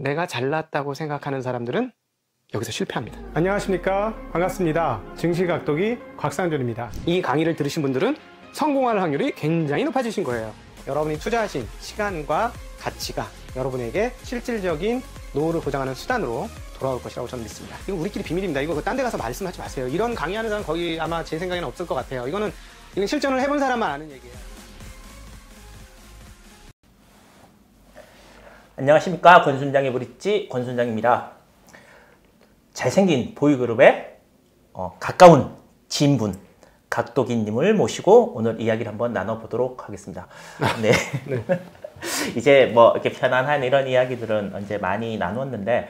내가 잘났다고 생각하는 사람들은 여기서 실패합니다. 안녕하십니까, 반갑습니다. 증시각도기 곽상준입니다. 이 강의를 들으신 분들은 성공할 확률이 굉장히 높아지신 거예요. 여러분이 투자하신 시간과 가치가 여러분에게 실질적인 노후를 보장하는 수단으로 돌아올 것이라고 저는 믿습니다. 이거 우리끼리 비밀입니다. 이거 딴 데 가서 말씀하지 마세요. 이런 강의하는 사람 거기 아마 제 생각에는 없을 것 같아요. 이건 실전을 해본 사람만 아는 얘기예요. 안녕하십니까, 권순장의 브릿지 권순장입니다. 잘생긴 보이그룹의 가까운 지인분 각도기님을 모시고 오늘 이야기를 한번 나눠보도록 하겠습니다. 네. 네. 이제 뭐 이렇게 편안한 이런 이야기들은 이제 많이 나눴는데,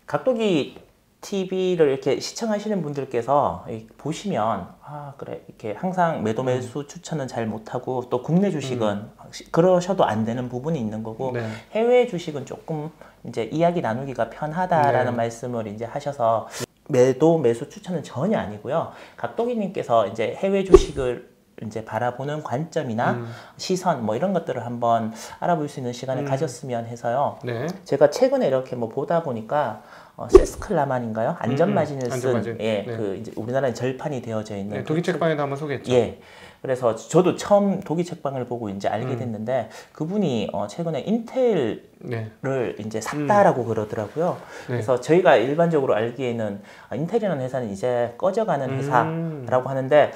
각도기 TV를 이렇게 시청하시는 분들께서 보시면, 그래, 이렇게 항상 매도 매수 추천은 잘 못하고, 또 국내 주식은 그러셔도 안 되는 부분이 있는 거고, 네. 해외 주식은 조금 이제 이야기 나누기가 편하다라는 말씀을 이제 하셔서, 매도 매수 추천은 전혀 아니고요. 각도기님께서 이제 해외 주식을 이제 바라보는 관점이나 시선 뭐 이런 것들을 한번 알아볼 수 있는 시간을 가졌으면 해서요. 네. 제가 최근에 이렇게 뭐 보다 보니까 세스클라만인가요? 안전마진을 쓴 예, 네. 그 이제 우리나라에 절판이 되어져 있는 독일 책방에도 한번 소개했죠. 예. 그래서 저도 처음 독일 책방을 보고 이제 알게 됐는데, 그분이 최근에 인텔을 이제 샀다라고 그러더라고요. 그래서 저희가 일반적으로 알기에는 인텔이라는 회사는 이제 꺼져가는 회사라고 하는데,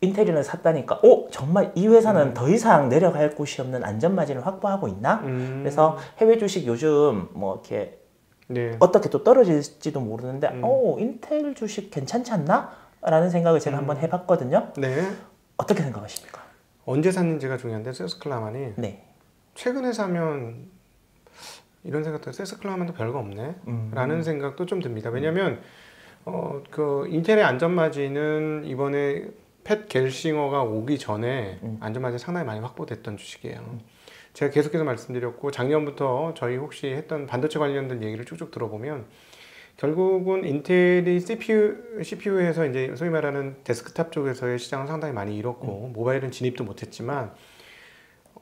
인텔을 샀다니까 정말 이 회사는 더 이상 내려갈 곳이 없는 안전마진을 확보하고 있나? 그래서 해외 주식 요즘 뭐 이렇게 어떻게 또 떨어질지도 모르는데 인텔 주식 괜찮지 않나? 라는 생각을 제가 한번 해봤거든요. 네. 어떻게 생각하십니까? 언제 샀는지가 중요한데, 세스클라만이 최근에 사면 이런 생각도, 세스클라만도 별거 없네 라는 생각도 좀 듭니다. 왜냐면 그 인텔의 안전마진은 이번에 팻 겔싱어가 오기 전에 안전마진이 상당히 많이 확보됐던 주식이에요. 제가 계속해서 말씀드렸고, 작년부터 저희 혹시 했던 반도체 관련된 얘기를 쭉쭉 들어보면, 결국은 인텔이 CPU에서 이제 소위 말하는 데스크탑 쪽에서의 시장은 상당히 많이 잃었고, 모바일은 진입도 못했지만,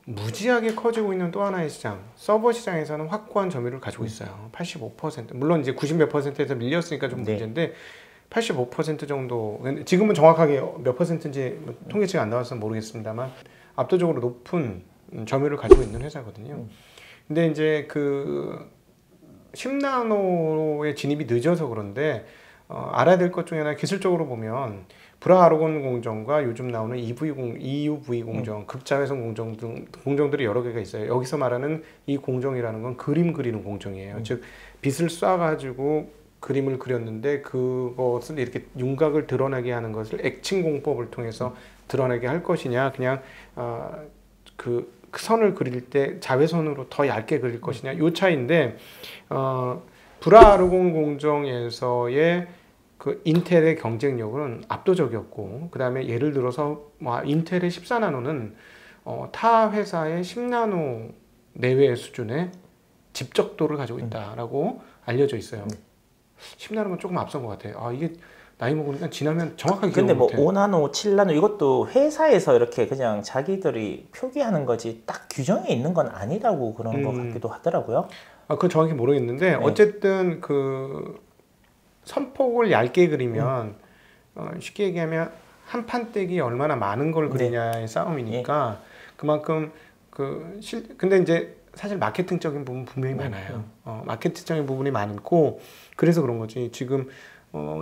무지하게 커지고 있는 또 하나의 시장, 서버 시장에서는 확고한 점유율을 가지고 있어요. 85%. 물론 이제 90몇 %에서 밀렸으니까 좀 문제인데, 85% 정도, 지금은 정확하게 몇 %인지 통계치가 안 나와서 모르겠습니다만, 압도적으로 높은 점유율을 가지고 있는 회사거든요. 근데 이제 그 10나노의 진입이 늦어서 그런데, 알아야 될 것 중에 하나, 기술적으로 보면 브라아르곤 공정과 요즘 나오는 EUV 공정, 극자외선 공정 등 공정들이 여러 개가 있어요. 여기서 말하는 이 공정이라는 건 그림 그리는 공정이에요. 즉 빛을 쏴가지고 그림을 그렸는데 그것을 이렇게 윤곽을 드러나게 하는 것을 액침 공법을 통해서 드러나게 할 것이냐, 그냥 그 선을 그릴 때 자외선으로 더 얇게 그릴 것이냐, 요 차이인데, 브라아르곤 공정에서의 그 인텔의 경쟁력은 압도적이었고, 그 다음에 예를 들어서 인텔의 14나노는 타 회사의 10나노 내외 수준의 집적도를 가지고 있다라고 알려져 있어요. 10나노는 조금 앞선 것 같아요. 이게 나이 먹으니까 지나면 정확하게 근데 뭐 기억을 못해. 5나노, 7나노 이것도 회사에서 이렇게 그냥 자기들이 표기하는 거지 딱 규정에 있는 건 아니라고 그러는 것 같기도 하더라고요. 그건 정확히 모르겠는데, 어쨌든 그 선폭을 얇게 그리면 쉽게 얘기하면 한 판때기 얼마나 많은 걸 그리냐의 싸움이니까, 그만큼 근데 이제 사실 마케팅적인 부분 분명히 많아요. 마케팅적인 부분이 많고, 그래서 그런 거지. 지금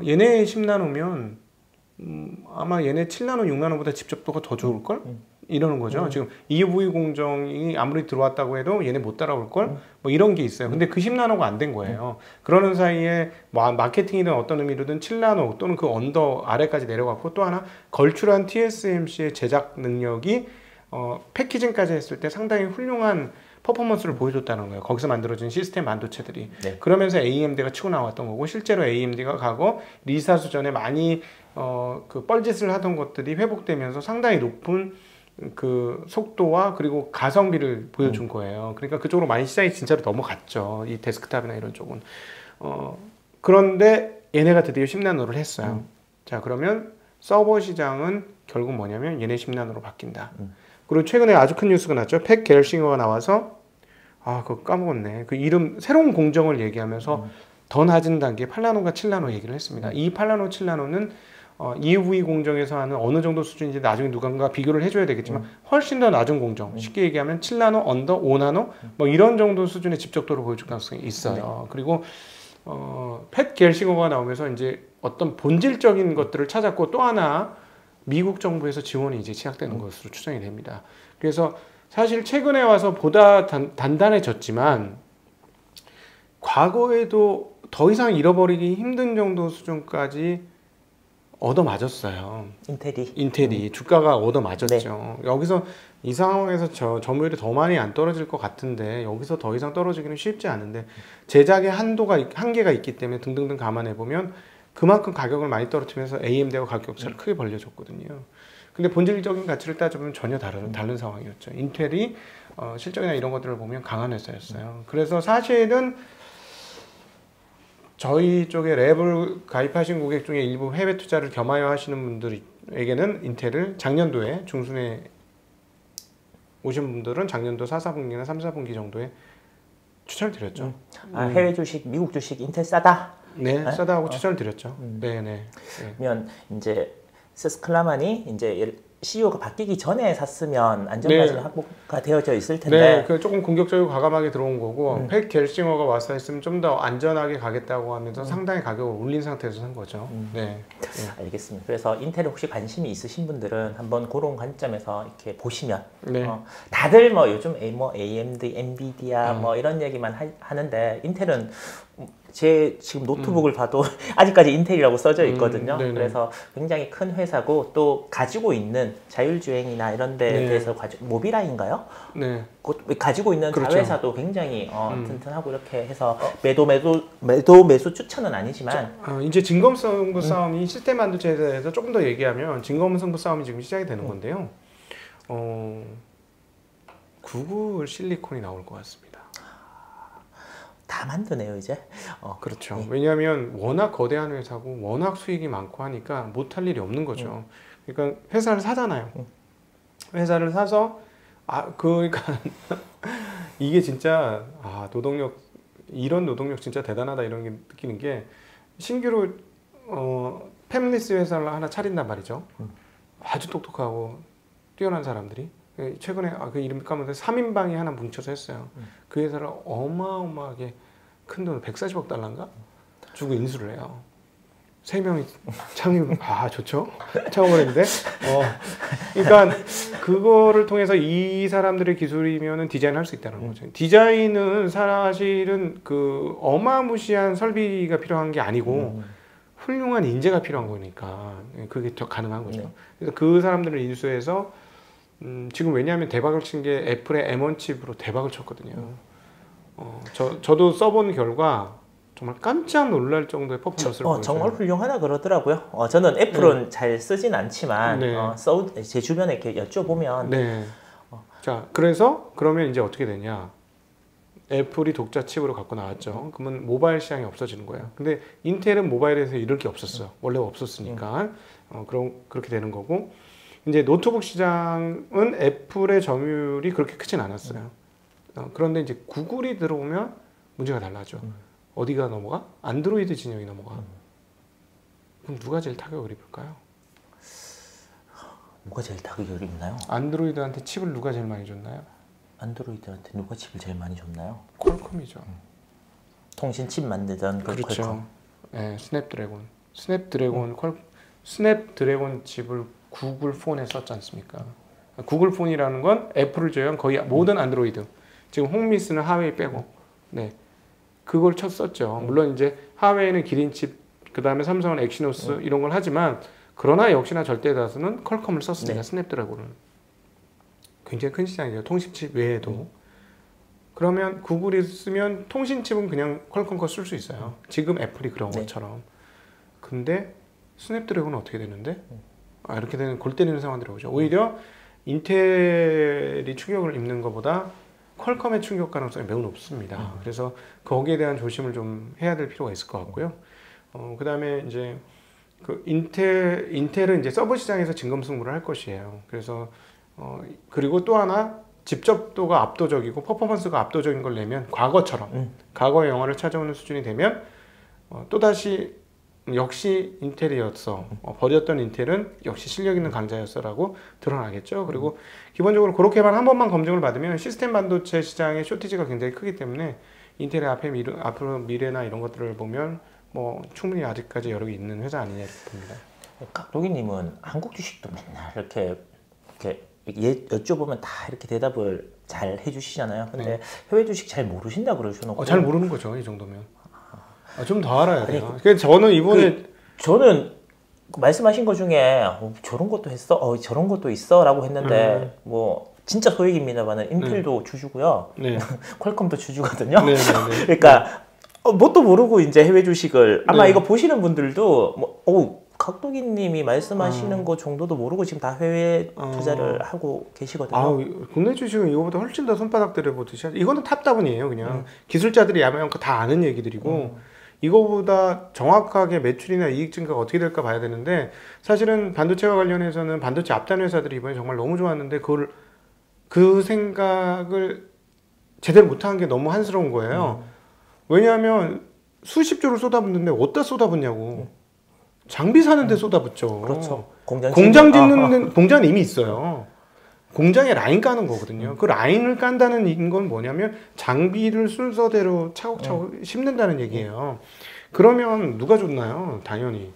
얘네 10나노면 아마 얘네 7나노, 6나노보다 집적도가 더 좋을걸? 이러는 거죠. 지금 EUV 공정이 아무리 들어왔다고 해도 얘네 못 따라올걸? 뭐 이런 게 있어요. 근데 그 10나노가 안 된 거예요. 그러는 사이에 뭐 마케팅이든 어떤 의미로든 7나노 또는 그 언더 아래까지 내려갔고, 또 하나 걸출한 TSMC의 제작 능력이 패키징까지 했을 때 상당히 훌륭한 퍼포먼스를 보여줬다는 거예요. 거기서 만들어진 시스템 반도체들이. 그러면서 AMD가 치고 나왔던 거고, 실제로 AMD가 과거 리사 수전에 많이 그 뻘짓을 하던 것들이 회복되면서 상당히 높은 그 속도와 그리고 가성비를 보여준 거예요. 그러니까 그쪽으로 많이 시장이 진짜로 넘어갔죠. 이 데스크탑이나 이런 쪽은. 그런데 얘네가 드디어 10나노를 했어요. 자, 그러면 서버 시장은 결국 뭐냐면 얘네 10나노로 바뀐다. 그리고 최근에 아주 큰 뉴스가 났죠. 팻 겔싱어가 나와서 그거 까먹었네. 그 이름 새로운 공정을 얘기하면서 더 낮은 단계 8나노가 7나노 얘기를 했습니다. 이 8나노, 7나노는 EUV 공정에서 하는 어느 정도 수준인지 나중에 누군가 비교를 해줘야 되겠지만 훨씬 더 낮은 공정, 쉽게 얘기하면 7나노, 언더, 5나노 뭐 이런 정도 수준의 집적도를 보여줄 가능성이 있어요. 그리고 팻 겔싱어가 나오면서 이제 어떤 본질적인 것들을 찾았고 또 하나 미국 정부에서 지원이 이제 시작되는 것으로 추정이 됩니다. 그래서 사실 최근에 와서 보다 단단해졌지만 과거에도 더 이상 잃어버리기 힘든 정도 수준까지 얻어맞았어요. 인텔이 주가가 얻어맞았죠. 네. 여기서 이 상황에서 점유율이 더 많이 안 떨어질 것 같은데 여기서 더 이상 떨어지기는 쉽지 않은데 제작의 한계가 있기 때문에 등등등 감안해 보면 그만큼 가격을 많이 떨어뜨리면서 AMD하고 가격 격차를 크게 벌려줬거든요. 근데 본질적인 가치를 따져보면 전혀 다른 상황이었죠. 인텔이 실적이나 이런 것들을 보면 강한 회사였어요. 그래서 사실은 저희 쪽에 랩을 가입하신 고객 중에 일부 해외 투자를 겸하여 하시는 분들에게는 인텔을 작년도에 중순에 오신 분들은 작년도 4, 4분기나 3, 4분기 정도에 추천을 드렸죠. 해외 주식, 미국 주식 인텔 싸다? 네, 싸다 하고 추천을 드렸죠. 네네. 그러면 이제 세스클라만이 이제 CEO가 바뀌기 전에 샀으면 안전까지 확보가 되어져 있을 텐데. 네, 조금 공격적이고 과감하게 들어온 거고 팻 겔싱어가 와서 했으면 좀 더 안전하게 가겠다고 하면서 상당히 가격을 올린 상태에서 산 거죠. 네. 알겠습니다. 그래서 인텔에 혹시 관심이 있으신 분들은 한번 그런 관점에서 이렇게 보시면 다들 뭐 요즘 AMD, 엔비디아 뭐 이런 얘기만 하는데 인텔은 제 지금 노트북을 봐도 아직까지 인텔이라고 써져 있거든요. 그래서 굉장히 큰 회사고 또 가지고 있는 자율주행이나 이런 데에 대해서 모비라인가요? 네. 가지고 있는 자회사도 굉장히 튼튼하고 이렇게 해서 매수 추천은 아니지만 이제 진검승부 싸움이 시스템 반도체에 대해서 조금 더 얘기하면 진검승부 싸움이 지금 시작이 되는 건데요. 구글 실리콘이 나올 것 같습니다. 다 만드네요 이제. 그렇죠. 왜냐하면 워낙 거대한 회사고 워낙 수익이 많고 하니까 못할 일이 없는 거죠. 그러니까 회사를 사잖아요. 회사를 사서 그러니까 이게 진짜 이런 노동력 진짜 대단하다 이런 게 느끼는 게 신규로 패밀리스 회사를 하나 차린단 말이죠. 아주 똑똑하고 뛰어난 사람들이 최근에 그 이름 까먹었는데 3인방이 하나 뭉쳐서 했어요. 그 회사를 어마어마하게 큰 돈 140억 달러인가 주고 인수를 해요. 3명이 창립 좋죠. 창업을 했는데 그러니까 그거를 통해서 이 사람들의 기술이면은 디자인을 할 수 있다는 거죠. 디자인은 사실은 그 어마무시한 설비가 필요한 게 아니고 훌륭한 인재가 필요한 거니까 그게 더 가능한 거죠. 그래서 그 사람들을 인수해서 지금 왜냐하면 대박을 친 게 애플의 M1 칩으로 대박을 쳤거든요. 저도 써본 결과 정말 깜짝 놀랄 정도의 퍼포먼스를 보여줘요. 정말 훌륭하다 그러더라고요. 저는 애플은 잘 쓰진 않지만 제 주변에 이렇게 여쭤보면 자, 그러면 이제 어떻게 되냐? 애플이 독자 칩으로 갖고 나왔죠. 그러면 모바일 시장이 없어지는 거예요. 근데 인텔은 모바일에서 이럴 게 없었어요. 원래 없었으니까 그렇게 되는 거고. 이제 노트북 시장은 애플의 점유율이 그렇게 크진 않았어요. 그런데 이제 구글이 들어오면 문제가 달라져. 어디가 넘어가? 안드로이드 진영이 넘어가. 그럼 누가 제일 타격을 입을까요? 뭐가 제일 타격을 입나요? 안드로이드한테 칩을 누가 제일 많이 줬나요? 안드로이드한테 누가 칩을 제일 많이 줬나요? 퀄컴이죠. 통신 칩 만들던 그렇죠. 퀄컴. 네, 스냅드래곤 칩을 구글 폰에 썼지 않습니까? 구글 폰이라는 건 애플을 제외한 거의 모든 안드로이드, 지금 홍미스는 하웨이 빼고, 그걸 썼죠. 물론 이제 하웨이는 기린칩, 그 다음에 삼성은 엑시노스 이런 걸 하지만 그러나 역시나 절대 다수는 퀄컴을 썼습니다. 스냅드래곤을. 굉장히 큰 시장이에요. 통신칩 외에도. 그러면 구글이 쓰면 통신칩은 그냥 퀄컴 거 쓸 수 있어요. 지금 애플이 그런 것처럼. 근데 스냅드래곤은 어떻게 되는데? 이렇게 되는 골 때리는 상황들이 오죠. 오히려 인텔이 충격을 입는 것보다 퀄컴의 충격 가능성이 매우 높습니다. 그래서 거기에 대한 조심을 좀 해야 될 필요가 있을 것 같고요. 그 다음에 이제 그 인텔은 이제 서버 시장에서 진검승부를 할 것이에요. 그래서 그리고 또 하나 집접도가 압도적이고 퍼포먼스가 압도적인 걸 내면 과거처럼 과거의 영화를 찾아오는 수준이 되면 또다시 역시 인텔이었어. 버렸던 인텔은 역시 실력 있는 강자였어라고 드러나겠죠. 그리고 기본적으로 그렇게만 한 번만 검증을 받으면 시스템 반도체 시장의 쇼티지가 굉장히 크기 때문에 인텔의 앞으로 미래나 이런 것들을 보면 뭐 충분히 아직까지 여력이 있는 회사 아니냐 이렇게 봅니다. 각도기님은 한국 주식도 맨날 이렇게 여쭤보면 다 이렇게 대답을 잘 해주시잖아요. 근데 네. 해외 주식 잘 모르신다 그러셔놓고 잘 모르는 거죠, 이 정도면. 좀 더 알아야 돼요. 그래서 저는 이번에 저는 말씀하신 것 중에 저런 것도 했어, 저런 것도 있어라고 했는데 뭐 진짜 소액입니다만은 인텔도 주주고요, 네. 퀄컴도 주주거든요. 네, 네, 네. 그러니까 뭣도 모르고 이제 해외 주식을 아마 네. 이거 보시는 분들도 뭐 각도기님이 말씀하시는 거 정도도 모르고 지금 다 해외 투자를 하고 계시거든요. 국내 주식은 이거보다 훨씬 더 손바닥 들여보듯이 이거는 탑다운이에요. 그냥 기술자들이 야매한 거 다 아는 얘기들이고 이거보다 정확하게 매출이나 이익 증가가 어떻게 될까 봐야 되는데 사실은 반도체와 관련해서는 반도체 앞단 회사들이 이번에 정말 너무 좋았는데 그 생각을 제대로 못한 게 너무 한스러운 거예요. 왜냐하면 수십 조를 쏟아붓는데 어디다 쏟아붓냐고. 장비 사는데 쏟아붓죠. 그렇죠. 공장은 이미 있어요. 공장에 라인 까는 거거든요. 그 라인을 깐다는 건 뭐냐면 장비를 순서대로 차곡차곡 심는다는 얘기예요. 그러면 누가 좋나요? 당연히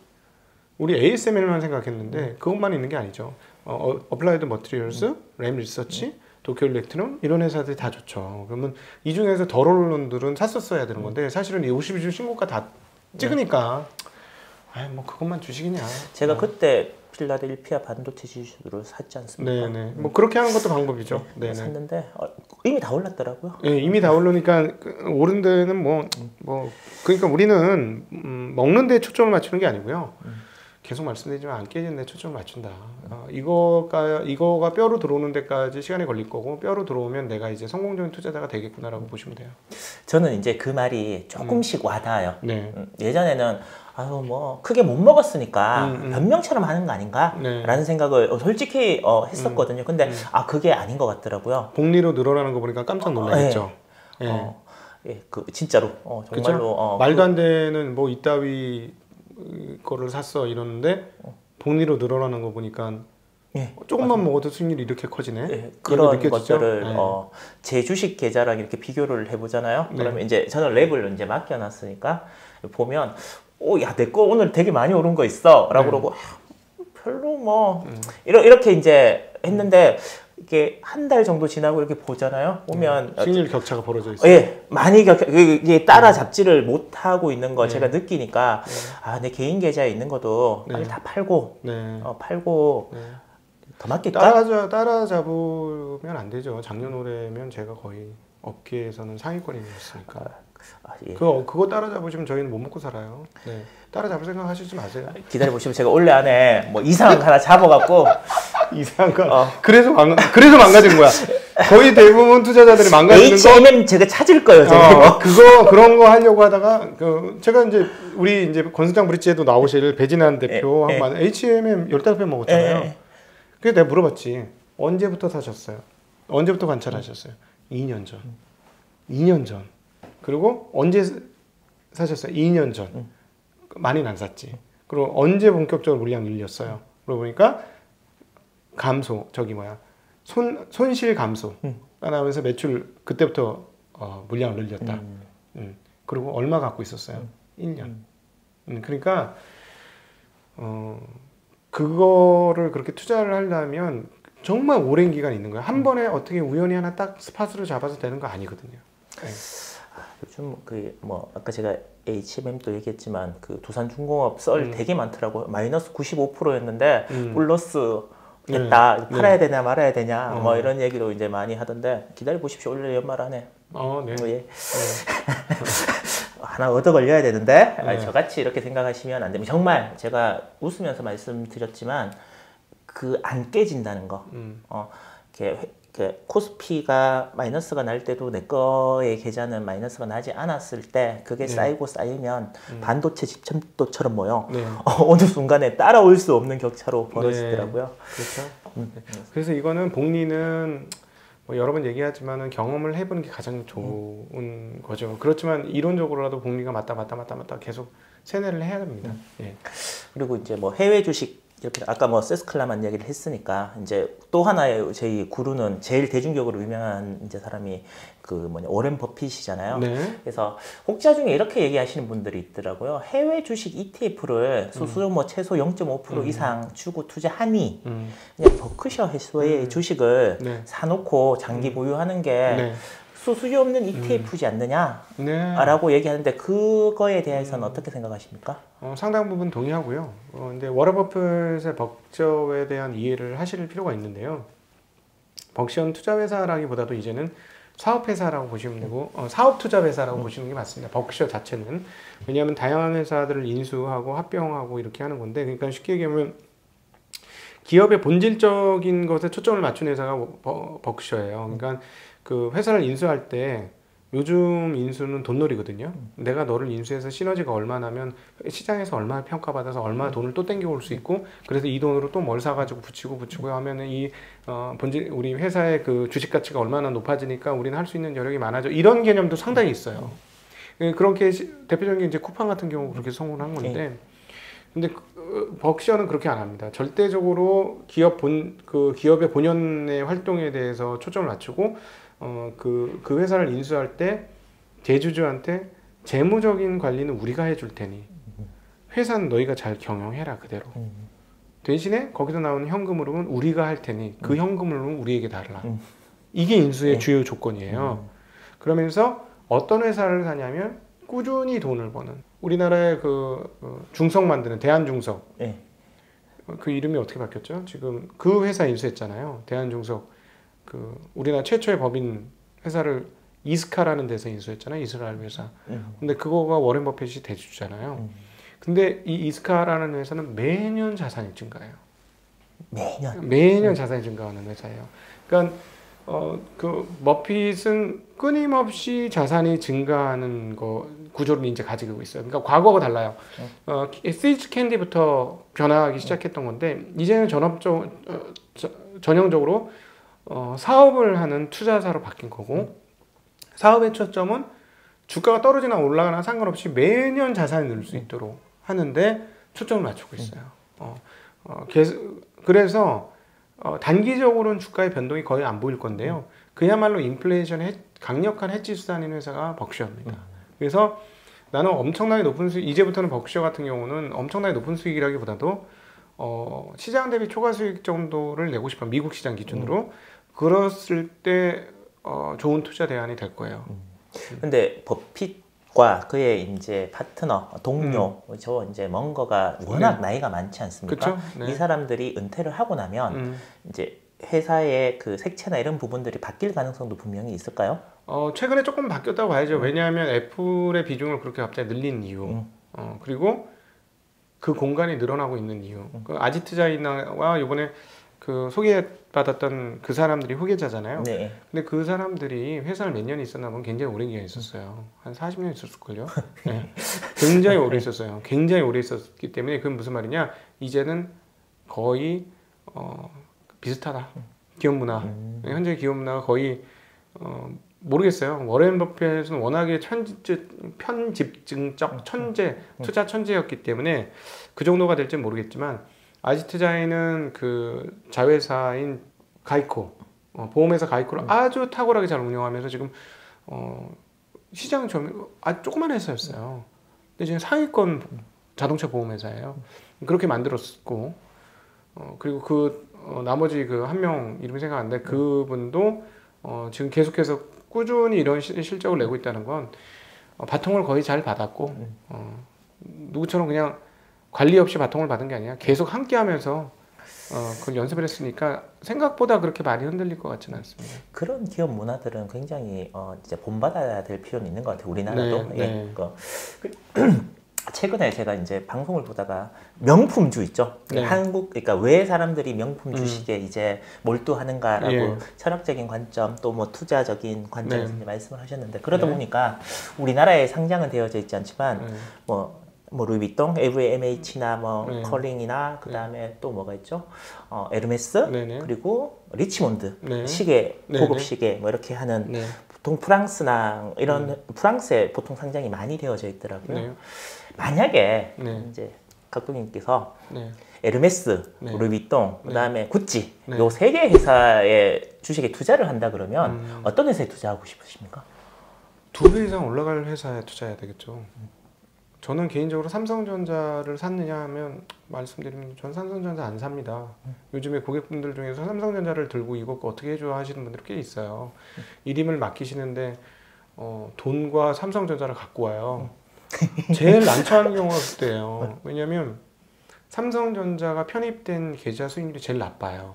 우리 ASML만 생각했는데 그것만 있는 게 아니죠. 어플라이드 머티리얼스, 램 리서치, 도쿄 일렉트론 이런 회사들이 다 좋죠. 그러면 이 중에서 덜 오른 놈들은 샀었어야 되는 건데 사실은 이 52주 신고가 다 찍으니까 뭐 그것만 주식이냐. 제가 그때 필라델피아 반도체 지수를 샀지 않습니까? 네네. 뭐 그렇게 하는 것도 방법이죠. 네, 샀는데 이미 다 올랐더라고요. 네, 이미 다 오르니까 오른 데는 그러니까 우리는 먹는 데 초점을 맞추는 게 아니고요. 계속 말씀드리지만 안 깨지는 데 초점을 맞춘다. 이거가 뼈로 들어오는 데까지 시간이 걸릴 거고 뼈로 들어오면 내가 이제 성공적인 투자자가 되겠구나라고 보시면 돼요. 저는 이제 그 말이 조금씩 와닿아요. 네. 예전에는 뭐 크게 못 먹었으니까 변명처럼 하는 거 아닌가? 네. 라는 생각을 솔직히 했었거든요. 근데 그게 아닌 것 같더라고요. 복리로 늘어나는 거 보니까 깜짝 놀라겠죠. 네. 진짜로 정말로 말도 안 되는 뭐 이따위 거를 샀어 이러는데 복리로 늘어나는 거 보니까 조금만 먹어도 수익률이 이렇게 커지네. 그런 것들을 제 주식 계좌랑 이렇게 비교를 해보잖아요. 그러면 이제 저는 랩을 이제 맡겨놨으니까 보면 야, 내 거 오늘 되게 많이 오른 거 있어 라고 그러고 별로 뭐 이렇게 이제 했는데 이게 한 달 정도 지나고 이렇게 보잖아요. 보면 수익률 격차가 벌어져 있어요. 예, 많이 이게 따라잡지를 못하고 있는 거 제가 느끼니까 내 개인 계좌에 있는 것도 빨리 다 팔고 팔고 더 맞겠다. 따라잡으면 안 되죠. 작년 올해면 제가 거의 업계에서는 상위권이었으니까. 그거 따라잡으시면 저희는 못 먹고 살아요. 네. 따라잡을 생각 하시지 마세요. 기다려보시면 제가 올해 안에 뭐 이상한 거 하나 잡아갖고 이상한 거 그래서 망가진 거야. 거의 대부분 투자자들이 망가지는 HMM 제가 찾을 거예요. 그런 거 하려고 하다가 제가 이제 우리 이제 권수장 브릿지에도 나오실 배진환 대표 한 번 HMM 15배 먹었잖아요. 그래서 내가 물어봤지. 언제부터 사셨어요? 언제부터 관찰하셨어요? 2년 전. 2년 전. 그리고 언제 사셨어요? 2년 전. 많이는 안 샀지. 그리고 언제 본격적으로 물량 늘렸어요? 그러고 보니까 손실 감소가 나오면서 매출 그때부터 물량을 늘렸다. 그리고 얼마 갖고 있었어요? 1년. 그러니까 그거를 그렇게 투자를 하려면 정말 오랜 기간 있는 거예요. 한 번에 어떻게 우연히 하나 딱 스팟으로 잡아서 되는 거 아니거든요. 네. 요즘 뭐 아까 제가 HMM도 얘기했지만 그 두산중공업 썰 되게 많더라고요. 마이너스 95%였는데 플러스 됐다. 팔아야 되냐 말아야 되냐 뭐 이런 얘기도 이제 많이 하던데 기다려 보십시오. 올해 연말 안에. 네. 하나 얻어 걸려야 되는데 저같이 이렇게 생각하시면 안 됩니다. 정말 제가 웃으면서 말씀드렸지만 안 깨진다는 거. 코스피가 마이너스가 날 때도 내 거의 계좌는 마이너스가 나지 않았을 때 그게 쌓이고 쌓이면 반도체 집점도처럼 어느 순간에 따라올 수 없는 격차로 벌어지더라고요. 그렇죠. 그래서 이거는 복리는 뭐 여러 번 얘기하지만은 경험을 해보는 게 가장 좋은 거죠. 그렇지만 이론적으로라도 복리가 맞다 계속 세뇌를 해야 됩니다. 예. 그리고 이제 뭐 해외 주식 이렇게 아까 뭐 세스클라만 얘기를 했으니까 이제 또 하나의 저희 구루는 제일 대중적으로 유명한 이제 사람이 그 뭐냐 오렌 버핏이잖아요. 네. 그래서 혹자 중에 이렇게 얘기하시는 분들이 있더라고요. 해외 주식 ETF를 수수료 뭐 최소 0.5% 이상 주고 투자하니 그냥 버크셔 해서의 주식을 네. 사놓고 장기 보유하는 게 네. 수수료 없는 ETF지 않느냐? 네. 라고 얘기하는데 그거에 대해서는 어떻게 생각하십니까? 상당 부분 동의하고요. 근데 워런 버핏의 벅셔에 대한 이해를 하실 필요가 있는데요. 벅셔는 투자회사라기보다도 이제는 사업회사라고 보시면 되고 사업투자회사라고 보시는 게 맞습니다. 벅셔 자체는. 왜냐하면 다양한 회사들을 인수하고 합병하고 이렇게 하는 건데, 그러니까 쉽게 얘기하면 기업의 본질적인 것에 초점을 맞춘 회사가 벅셔예요. 그러니까 그 회사를 인수할 때 요즘 인수는 돈놀이거든요. 내가 너를 인수해서 시너지가 얼마나면 시장에서 얼마나 평가받아서 얼마나 돈을 또 땡겨올 수 있고, 그래서 이 돈으로 또 뭘 사가지고 붙이고 하면은 이 본질 우리 회사의 그 주식 가치가 얼마나 높아지니까 우리는 할 수 있는 여력이 많아져. 이런 개념도 상당히 있어요. 그렇게 대표적인 게 이제 쿠팡 같은 경우 그렇게 성공을 한 건데, 근데 벅셔는 그렇게 안 합니다. 절대적으로 기업의 본연의 활동에 대해서 초점을 맞추고 그 회사를 인수할 때 대주주한테 재무적인 관리는 우리가 해줄 테니 회사는 너희가 잘 경영해라 그대로. 대신에 거기서 나오는 현금으로는 우리가 할 테니 그 현금으로는 우리에게 달라. 이게 인수의 주요 조건이에요. 그러면서 어떤 회사를 사냐면 꾸준히 돈을 버는 우리나라의 중석 만드는 대한중석. 그 이름이 어떻게 바뀌었죠? 지금 그 회사 인수했잖아요. 대한중석. 우리나라 최초의 법인 회사를 이스카라는 데서 인수했잖아요. 이스라엘 회사. 근데 그거가 워렌 버핏이 대주주잖아요. 근데 이 이스카라는 회사는 매년 자산이 증가해요. 매년 자산이 증가하는 회사예요. 그러니까 그 버핏은 끊임없이 자산이 증가하는 구조를 이제 가지고 있어요. 그러니까 과거가 달라요. 시즈 캔디부터 변화하기 시작했던 건데 이제는 전형적으로 사업을 하는 투자사로 바뀐 거고, 사업의 초점은 주가가 떨어지나 올라가나 상관없이 매년 자산이 늘 수 있도록 하는데 초점을 맞추고 있어요. 그래서 단기적으로는 주가의 변동이 거의 안 보일 건데요. 그야말로 인플레이션의 강력한 해지 수단인 회사가 벅셔입니다. 그래서 나는 엄청나게 높은 수익, 이제부터는 벅셔 같은 경우는 엄청나게 높은 수익이라기보다도 시장 대비 초과 수익 정도를 내고 싶어, 미국 시장 기준으로. 그랬을 때 좋은 투자 대안이 될 거예요. 근데 버핏과 그의 이제 파트너, 동료, 저 이제 멍거가 워낙 나이가 많지 않습니까? 그쵸? 네. 이 사람들이 은퇴를 하고 나면 이제 회사의 그 색채나 이런 부분들이 바뀔 가능성도 분명히 있을까요? 최근에 조금 바뀌었다고 봐야죠. 왜냐하면 애플의 비중을 그렇게 갑자기 늘린 이유, 그리고 그 공간이 늘어나고 있는 이유. 그 아지트자이나와 이번에 그 소개받았던 그 사람들이 후계자잖아요. 네. 근데 그 사람들이 회사를 몇 년 있었나 보면 굉장히 오랜 기간 있었어요. 한 40년 있었을걸요. 네. 굉장히 오래 있었어요. 굉장히 오래 있었기 때문에 그건 무슨 말이냐? 이제는 거의 비슷하다. 기업 문화. 현재 기업 문화가 거의 모르겠어요. 워렌 버핏은 워낙에 편집증적 천재, 투자 천재였기 때문에 그 정도가 될지 모르겠지만, 아지트자인은 그 자회사인 가이코, 보험회사 가이코를 아주 탁월하게 잘 운영하면서 지금 시장 아주 조그만 회사였어요. 근데 지금 상위권 자동차 보험회사예요. 그렇게 만들었고, 그리고 나머지 그 한 명 이름이 생각 안 나는데 그분도 지금 계속해서 꾸준히 이런 실적을 내고 있다는 건 바통을 거의 잘 받았고, 누구처럼 그냥 관리 없이 바통을 받은 게 아니라 계속 함께 하면서 그걸 연습을 했으니까 생각보다 그렇게 많이 흔들릴 것 같지는 않습니다. 그런 기업 문화들은 굉장히 진짜 본받아야 될 필요는 있는 것 같아요. 우리나라도. 네. 최근에 제가 이제 방송을 보다가 명품주 있죠. 네. 그러니까 왜 사람들이 명품 주식에 이제 몰두하는가라고 철학적인 관점 또 뭐 투자적인 관점에서 이제 말씀을 하셨는데, 그러다 보니까 우리나라에 상장은 되어져 있지 않지만 뭐 뭐 루이비통, LVMH나 뭐 네. 컬링이나 그 다음에 또 뭐가 있죠? 에르메스 네네. 그리고 리치몬드 네. 시계, 네네. 고급 시계 뭐 이렇게 하는 네. 보통 프랑스나 이런 프랑스에 보통 상장이 많이 되어져 있더라고요. 네. 만약에 네. 이제 각도님께서 네. 에르메스, 네. 루이비통, 그다음에 구찌 네. 요 세 개 회사의 주식에 투자를 한다 그러면 어떤 회사에 투자하고 싶으십니까? 2배 이상 올라갈 회사에 투자해야 되겠죠. 저는 개인적으로 삼성전자를 샀느냐 하면 말씀드리면 전 삼성전자 안 삽니다. 요즘에 고객분들 중에서 삼성전자를 들고 이거 어떻게 해줘 하시는 분들이 꽤 있어요. 일임을 맡기시는데 돈과 삼성전자를 갖고 와요. 제일 난처한 경우가 그때예요. 왜냐하면 삼성전자가 편입된 계좌 수익률이 제일 나빠요.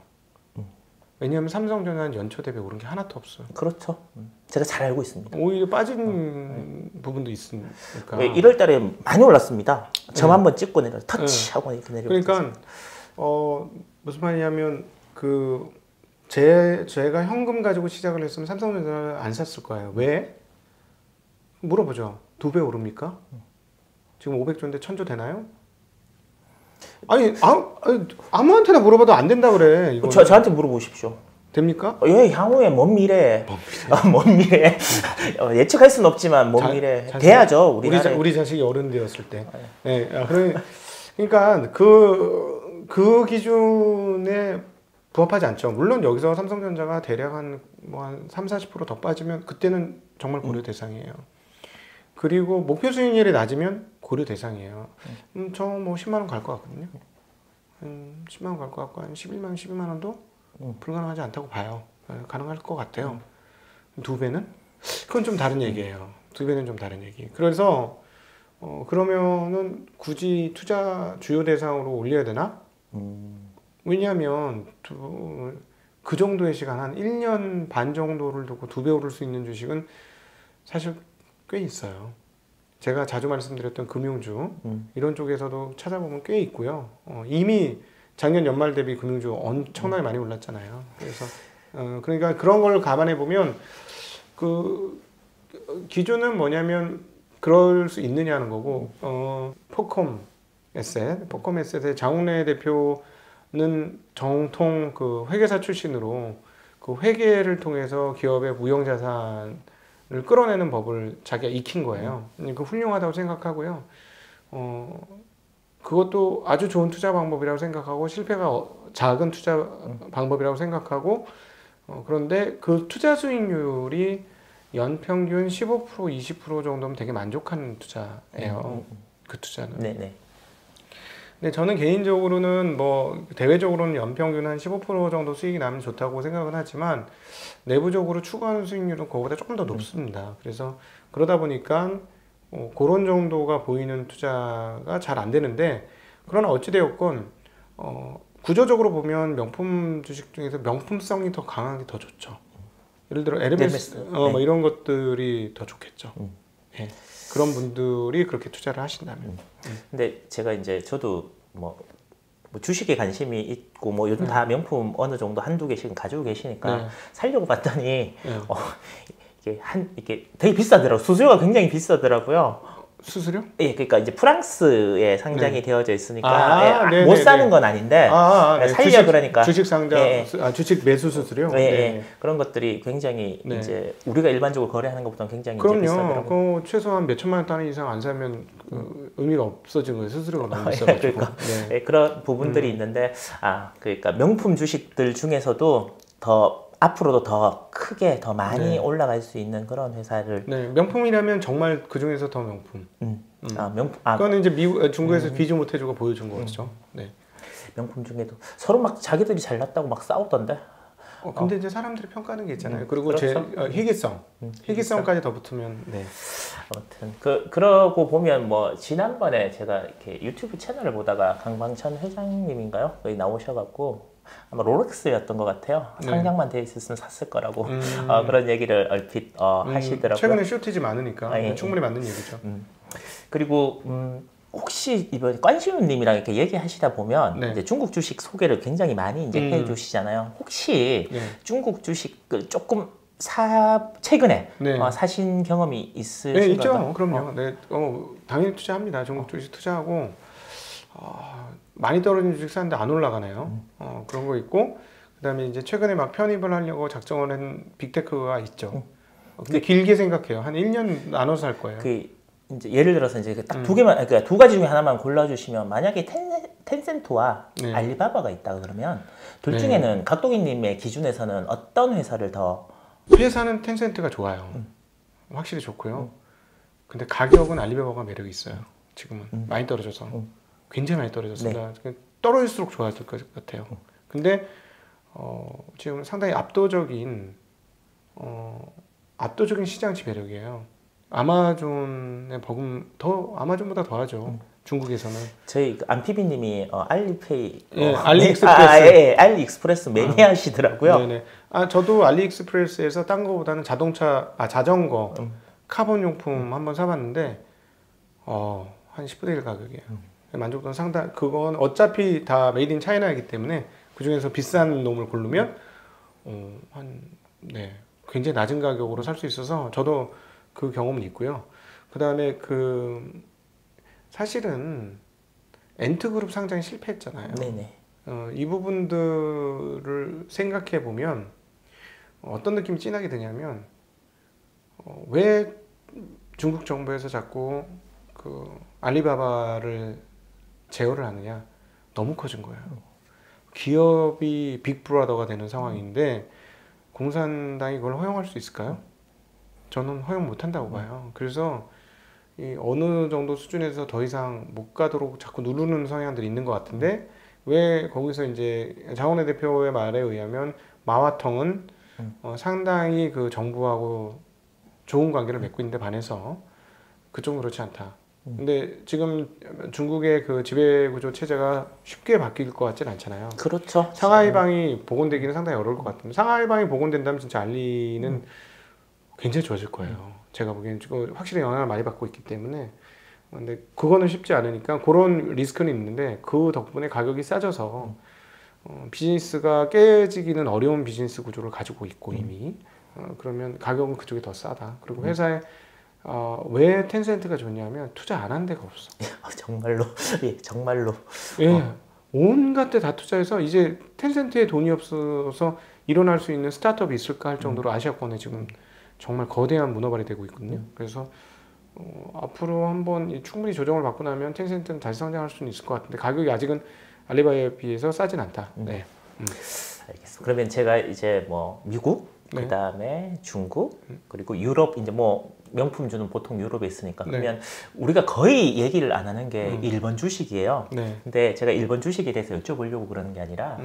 왜냐하면 삼성전자는 연초 대비 오른 게 하나도 없어요. 그렇죠. 제가 잘 알고 있습니다. 오히려 빠진 부분도 있으니까. 1월 달에 많이 올랐습니다. 점 한번 찍고 내려 터치하고 이렇게 내려. 그러니까 무슨 말이냐면 제가 현금 가지고 시작을 했으면 삼성전자를 안 샀을 거예요. 왜? 물어보죠. 2배 오릅니까? 지금 500조인데 1000조 되나요? 아니 아무한테나 물어봐도 안 된다 그래. 저한테 물어보십시오. 됩니까? 향후에 먼 미래, 먼 미래 예측할 수는 없지만 먼 미래 돼야죠. 우리 자식이 어른 되었을 때. 네. 그러니까 그 기준에 부합하지 않죠. 물론 여기서 삼성전자가 대략 한 30-40% 더 빠지면 그때는 정말 고려 대상이에요. 그리고 목표 수익률이 낮으면 고려 대상이에요. 저 뭐 10만 원 갈 것 같거든요. 10만 원 갈 것 같고 한 11만 원, 12만 원도 불가능하지 않다고 봐요. 가능할 것 같아요. 2배는? 그건 좀 다른 얘기예요. 2배는 좀 다른 얘기. 그래서 그러면은 굳이 투자 주요 대상으로 올려야 되나? 왜냐하면 그 정도의 시간 한 1년 반 정도를 두고 2배 오를 수 있는 주식은 사실 꽤 있어요. 제가 자주 말씀드렸던 금융주 이런 쪽에서도 찾아보면 꽤 있고요. 이미 작년 연말 대비 금융주 엄청나게 많이 올랐잖아요. 그래서 그러니까 그런 걸 감안해 보면 그 기준은 뭐냐면 그럴 수 있느냐는 거고 포컴 에셋의 장웅래 대표는 정통 그 회계사 출신으로 그 회계를 통해서 기업의 무형자산을 끌어내는 법을 자기가 익힌 거예요. 그 훌륭하다고 생각하고요. 그것도 아주 좋은 투자 방법이라고 생각하고 실패가 작은 투자 방법이라고 생각하고 그런데 그 투자 수익률이 연평균 15% 20% 정도면 되게 만족하는 투자예요. 그 투자는. 네네. 근데 저는 개인적으로는 뭐 대외적으로는 연평균 한 15% 정도 수익이 나면 좋다고 생각은 하지만 내부적으로 추구하는 수익률은 그거보다 조금 더 높습니다. 그래서 그러다 보니까 그런 정도가 보이는 투자가 잘 안 되는데 그러나 어찌되었건 구조적으로 보면 명품 주식 중에서 명품성이 더 강한 게 더 좋죠. 예를 들어 에르메스 뭐 이런 것들이 더 좋겠죠. 네. 그런 분들이 그렇게 투자를 하신다면. 근데 제가 이제 저도 뭐 주식에 관심이 있고 뭐 요즘 다 명품 어느 정도 한두 개씩은 가지고 계시니까 살려고 봤더니 이게 되게 비싸더라고요. 수수료가 굉장히 비싸더라고요. 수수료? 예, 그러니까 이제 프랑스에 상장이 되어져 있으니까 못 사는 건 아닌데 살려 그러니까 주식 상장, 주식 매수 수수료. 그런 것들이 굉장히 이제 우리가 일반적으로 거래하는 것보다 굉장히 그럼요. 비싸더라고요. 그 최소한 몇 천만 원 단위 이상 안 사면 의미가 없어진 거예요. 수수료가 너무 비싸가지고. 그러니까 그런 부분들이 있는데 그러니까 명품 주식들 중에서도 더 앞으로도 더 크게 더 많이 올라갈 수 있는 그런 회사를 명품이라면 정말 그 중에서 더 명품. 명품. 그거는 이제 중국에서 비주 못 해주고 보여준 거죠. 명품 중에도 서로 막 자기들이 잘났다고 막 싸우던데. 근데 이제 사람들이 평가하는 게 있잖아요. 그리고 그렇죠? 희귀성까지 더 붙으면. 아무튼 그러고 보면 뭐 지난번에 제가 이렇게 유튜브 채널을 보다가 강방천 회장님인가요? 거기 나오셔갖고. 아마 롤렉스였던 것 같아요. 상장만 돼 있었으면 샀을 거라고 그런 얘기를 얼핏 하시더라고요. 최근에 쇼티지 많으니까 충분히 맞는 얘기죠. 그리고 혹시 이번 관시윤님이랑 이렇게 얘기하시다 보면 이제 중국 주식 소개를 굉장히 많이 이제 해주시잖아요. 혹시 중국 주식을 조금 최근에 네. 사신 경험이 있으신가요? 네, 있죠. 그럼요. 네, 당연히 투자합니다. 중국 주식 투자하고 많이 떨어진 주식 샀는데 안 올라가네요. 그런 거 있고, 그다음에 이제 최근에 막 편입을 하려고 작정을 한 빅테크가 있죠. 근데 길게 생각해요. 한 1년 나눠서 할 거예요. 이제 예를 들어서 이제 딱 두 개만, 그러니까 두 가지 중에 하나만 골라주시면, 만약에 텐센트와 네. 알리바바가 있다 그러면 둘 네. 중에는 각도기님의 기준에서는 어떤 회사를 더? 회사는 텐센트가 좋아요. 확실히 좋고요. 근데 가격은 알리바바가 매력이 있어요. 지금은 많이 떨어져서 굉장히 많이 떨어졌습니다. 네. 떨어질수록 좋아질 것 같아요. 근데 지금 상당히 압도적인 시장 지배력이에요. 아마존의 버금 아마존보다 더하죠. 중국에서는. 저희 예, 안피비님이 알리페이, 알리익스프레스, 알리익스프레스 매니아시더라고요. 네네. 저도 알리익스프레스에서 딴 거보다는 자전거, 카본 용품 한번 사봤는데 한 10분의 1 가격이에요. 만족도는 상당. 그건 어차피 다 메이드 인 차이나이기 때문에 그 중에서 비싼 놈을 고르면 굉장히 낮은 가격으로 살 수 있어서 저도 그 경험은 있고요. 그 다음에 사실은 엔트그룹 상장이 실패했잖아요. 네네. 이 부분들을 생각해 보면 어떤 느낌이 진하게 드냐면 왜 중국 정부에서 자꾸 알리바바를 제어를 하느냐? 너무 커진 거예요. 기업이 빅브라더가 되는 상황인데 공산당이 그걸 허용할 수 있을까요? 저는 허용 못한다고 봐요. 그래서 어느 정도 수준에서 더 이상 못 가도록 자꾸 누르는 성향들이 있는 것 같은데 왜 거기서 이제 장원회 대표의 말에 의하면 마화텅은 상당히 그 정부하고 좋은 관계를 맺고 있는데 반해서 그쪽은 그렇지 않다. 근데 지금 중국의 그 지배구조 체제가 쉽게 바뀔 것 같진 않잖아요. 그렇죠. 상하이방이 복원되기는 상당히 어려울 것 같은데 상하이방이 복원된다면 진짜 알리는 굉장히 좋아질 거예요. 제가 보기에는 지금 확실히 영향을 많이 받고 있기 때문에. 근데 그거는 쉽지 않으니까 그런 리스크는 있는데 그 덕분에 가격이 싸져서 비즈니스가 깨지기는 어려운 비즈니스 구조를 가지고 있고 이미 그러면 가격은 그쪽이 더 싸다. 그리고 회사에 왜 텐센트가 좋냐면 투자 안 한 데가 없어. 정말로. 예, 정말로. 예, 온갖 데 다 투자해서 이제 텐센트에 돈이 없어서 일어날 수 있는 스타트업이 있을까 할 정도로 아시아권에 지금 정말 거대한 문어발이 되고 있거든요. 그래서 앞으로 한번 충분히 조정을 받고 나면 텐센트는 다시 성장할 수는 있을 것 같은데 가격이 아직은 알리바바에 비해서 싸진 않다. 네. 알겠습니다. 그러면 제가 이제 미국, 네. 그다음에 중국, 그리고 유럽, 이제 명품주는 보통 유럽에 있으니까. 네. 그러면 우리가 거의 얘기를 안 하는 게 일본 주식이에요. 네. 근데 제가 일본 주식에 대해서 여쭤보려고 그러는 게 아니라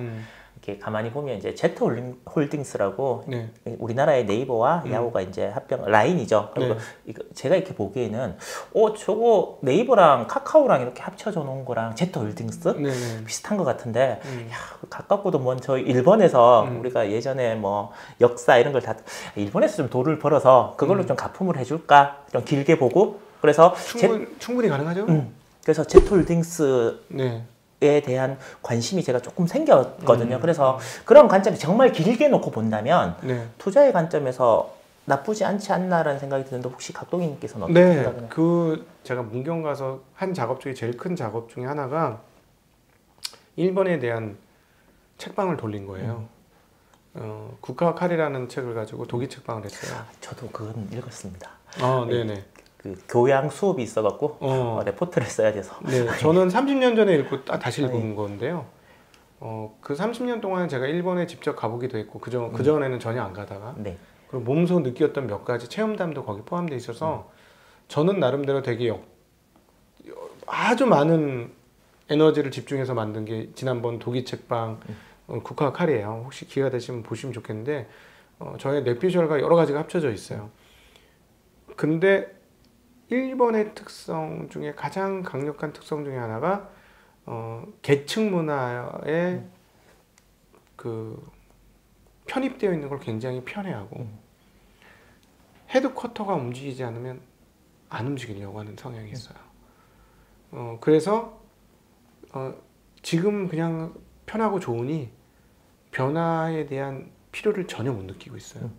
이렇게 가만히 보면 이제 제트홀딩스라고 네. 우리나라의 네이버와 야후가 이제 합병 라인이죠. 그리고 네. 제가 이렇게 보기에는 저거 네이버랑 카카오랑 이렇게 합쳐져 놓은 거랑 제트홀딩스 네. 비슷한 것 같은데 가깝고도 저희 일본에서 우리가 예전에 역사 이런 걸 다 일본에서 좀 돈을 벌어서 그걸로 좀 가품을 해줄까 좀 길게 보고 그래서 충분히 가능하죠. 그래서 제트홀딩스 네. 에 대한 관심이 제가 조금 생겼거든요. 그래서 그런 관점이 정말 길게 놓고 본다면 투자의 관점에서 나쁘지 않지 않나라는 생각이 드는데 혹시 각동희님께서는 어떻게 생각하나요? 제가 문경 가서 한 작업 중에 제일 큰 작업 중에 하나가 일본에 대한 책방을 돌린 거예요. 국가와 칼이라는 책을 가지고 독일 책방을 했어요. 저도 그건 읽었습니다. 네네. 그 교양 수업이 있어갖고 레포트를 써야 돼서. 네, 저는 30년 전에 읽고 다시 읽은 건데요. 그 30년 동안 제가 일본에 직접 가보기도 했고 그 전에는 전혀 안 가다가 그리고 몸소 느꼈던 몇 가지 체험담도 거기 포함되어 있어서 저는 나름대로 되게 아주 많은 에너지를 집중해서 만든 게 지난번 독일 책방 국화와 칼이에요. 혹시 기회가 되시면 보시면 좋겠는데 저의 뇌피셜과 여러 가지가 합쳐져 있어요. 근데 일본의 특성 중에 가장 강력한 특성 중에 하나가 계층 문화에 편입되어 있는 걸 굉장히 편해하고 헤드쿼터가 움직이지 않으면 안 움직이려고 하는 성향이 있어요. 그래서 지금 그냥 편하고 좋으니 변화에 대한 필요를 전혀 못 느끼고 있어요.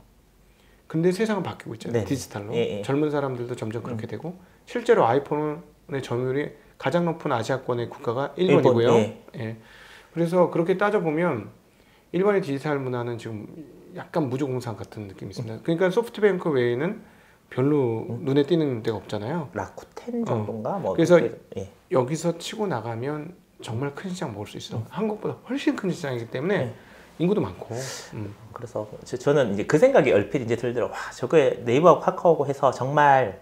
근데 세상은 바뀌고 있잖아요. 네. 디지털로. 예, 예. 젊은 사람들도 점점 그렇게 되고 실제로 아이폰의 점유율이 가장 높은 아시아권의 국가가 일본이고요. 예. 예. 그래서 그렇게 따져보면 일본의 디지털 문화는 지금 약간 무주공산 같은 느낌이 있습니다. 그러니까 소프트뱅크 외에는 별로 눈에 띄는 데가 없잖아요. 라쿠텐 정도인가? 뭐 그래서 예. 여기서 치고 나가면 정말 큰 시장 먹을 수 있어. 한국보다 훨씬 큰 시장이기 때문에 인구도 많고. 그래서 저는 이제 그 생각이 얼핏 이제 들더라고. 와, 저거에 네이버하고 카카오하고 해서 정말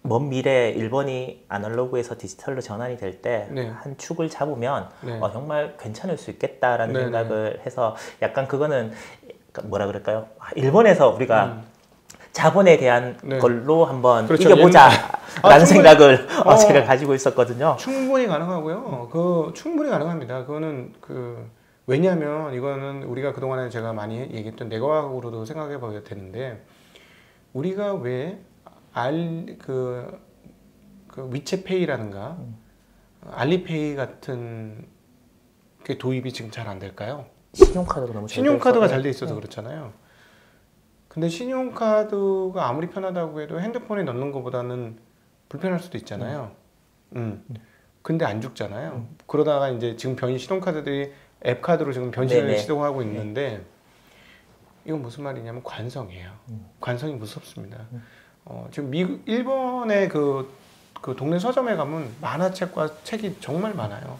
먼 미래 일본이 아날로그에서 디지털로 전환이 될 때 한 축을 잡으면 정말 괜찮을 수 있겠다라는 생각을 해서 약간 그거는 뭐라 그럴까요? 일본에서 우리가 자본에 대한 걸로 한번 이겨보자라는 생각을 제가 가지고 있었거든요. 충분히 가능하고요. 충분히 가능합니다. 그거는 왜냐하면 이거는 우리가 그동안에 제가 많이 얘기했던 내과학으로도 생각해 봐야 되는데 우리가 왜 위챗페이라든가 알리페이 같은 게 도입이 지금 잘 안 될까요? 신용카드가 너무 신용카드가 잘 돼 있어서 그렇잖아요. 근데 신용카드가 아무리 편하다고 해도 핸드폰에 넣는 것보다는 불편할 수도 있잖아요. 근데 안 죽잖아요. 그러다가 이제 지금 신용카드들이 앱카드로 지금 변신을 시도하고 있는데 이건 무슨 말이냐면 관성이에요. 관성이 무섭습니다. 지금 일본의 그 동네 서점에 가면 만화책과 책이 정말 많아요.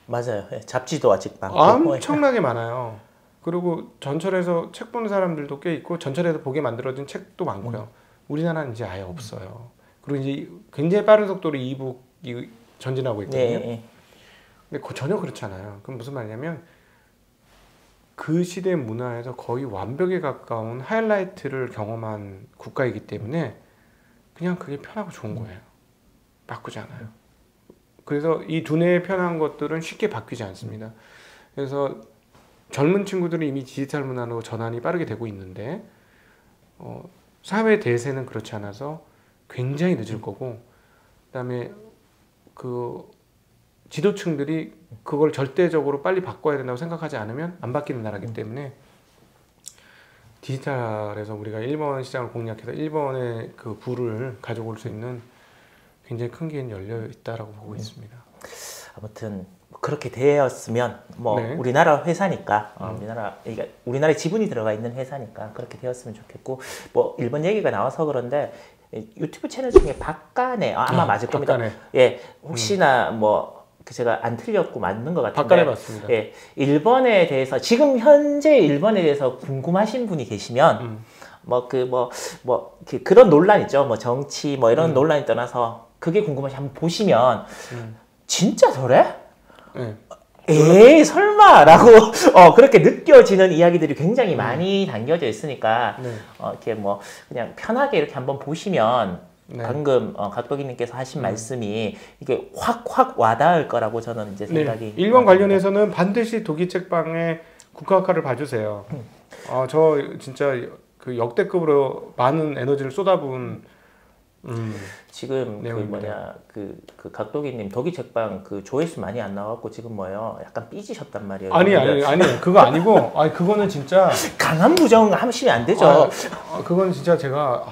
맞아요. 잡지도 아직 많고 엄청나게 많아요. 그리고 전철에서 책 보는 사람들도 꽤 있고 전철에서 보게 만들어진 책도 많고요. 우리나라는 이제 아예 없어요. 그리고 이제 굉장히 빠른 속도로 이북이 전진하고 있거든요. 근데 전혀 그렇지 않아요. 그럼 무슨 말이냐면 그 시대 문화에서 거의 완벽에 가까운 하이라이트를 경험한 국가이기 때문에 그냥 그게 편하고 좋은 거예요. 바꾸지 않아요. 그래서 이 두뇌의 편한 것들은 쉽게 바뀌지 않습니다. 그래서 젊은 친구들은 이미 디지털 문화로 전환이 빠르게 되고 있는데 사회 대세는 그렇지 않아서 굉장히 늦을 거고 그다음에 지도층들이 그걸 절대적으로 빨리 바꿔야 된다고 생각하지 않으면 안 바뀌는 나라이기 때문에 디지털에서 우리가 일본 시장을 공략해서 일본의 그 부를 가져올 수 있는 굉장히 큰 길은 열려 있다라고 보고 있습니다. 아무튼 그렇게 되었으면 우리나라 회사니까 우리나라에 지분이 들어가 있는 회사니까 그렇게 되었으면 좋겠고 일본 얘기가 나와서 그런데 유튜브 채널 중에 박간에 아마 맞을 겁니다. 예, 혹시나 제가 안 틀렸고 맞는 것 같은데 박간에 맞습니다. 예, 일본에 대해서 지금 현재 일본에 대해서 궁금하신 분이 계시면 그런 논란 있죠. 정치 이런 논란이 떠나서 그게 궁금하시면 한번 보시면 진짜 저래? 에이 설마라고 그렇게 느껴지는 이야기들이 굉장히 많이 담겨져 있으니까 이렇게 그냥 편하게 이렇게 한번 보시면 방금 각도기님께서 하신 말씀이 이게 확 와닿을 거라고 저는 이제 생각이 일본 관련해서는 반드시 독일책방의 국가학과를 봐주세요. 저 진짜 그 역대급으로 많은 에너지를 쏟아부은 지금 그 각도기님 독일책방 그 조회수 많이 안 나왔고 지금 약간 삐지셨단 말이에요. 아니 그거 아니고 그거는 진짜 강한 부정 하시면 안 되죠. 그건 진짜 제가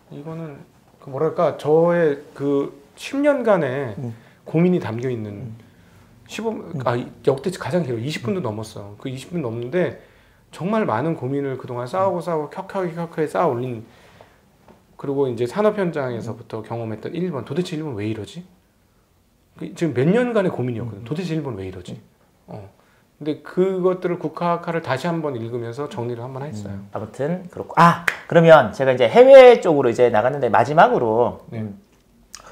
이거는 뭐랄까 저의 그 10년간의 고민이 담겨 있는 역대 가장 길어 20분도 넘었어. 그 20분 넘는데 정말 많은 고민을 그동안 싸우고 켜켜이 쌓아 올린 그리고 이제 산업 현장에서부터 경험했던 일본 도대체 일본 왜 이러지? 지금 몇 년간의 고민이었거든. 도대체 일본 왜 이러지? 근데 그것들을 국학화를 다시 한번 읽으면서 정리를 한번 했어요. 아무튼 그렇고 그러면 제가 이제 해외 쪽으로 이제 나갔는데 마지막으로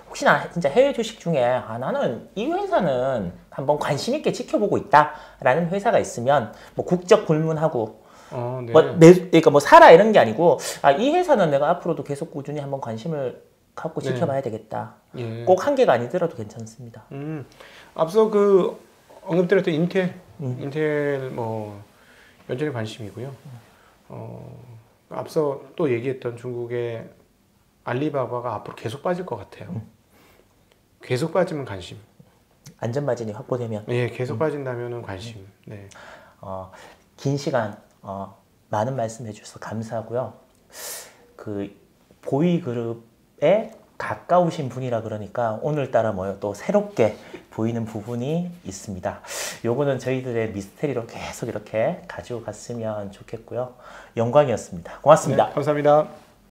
혹시나 진짜 해외 주식 중에 나는 이 회사는 한번 관심 있게 지켜보고 있다라는 회사가 있으면 국적 불문하고 그러니까 사라 이런 게 아니고 이 회사는 내가 앞으로도 계속 꾸준히 한번 관심을 갖고 지켜봐야 되겠다. 꼭 한 개가 아니더라도 괜찮습니다. 앞서 언급드렸던 인텔 여전히 관심이고요. 앞서 또 얘기했던 중국의 알리바바가 앞으로 계속 빠질 것 같아요. 계속 빠지면 관심. 안전마진이 확보되면. 계속 빠진다면은 관심. 긴 시간 많은 말씀 해주셔서 감사하고요. 그 보이그룹에 가까우신 분이라 그러니까 오늘따라 뭐요 또 새롭게 보이는 부분이 있습니다. 요거는 저희들의 미스테리로 계속 이렇게 가지고 갔으면 좋겠고요. 영광이었습니다. 고맙습니다. 네, 감사합니다.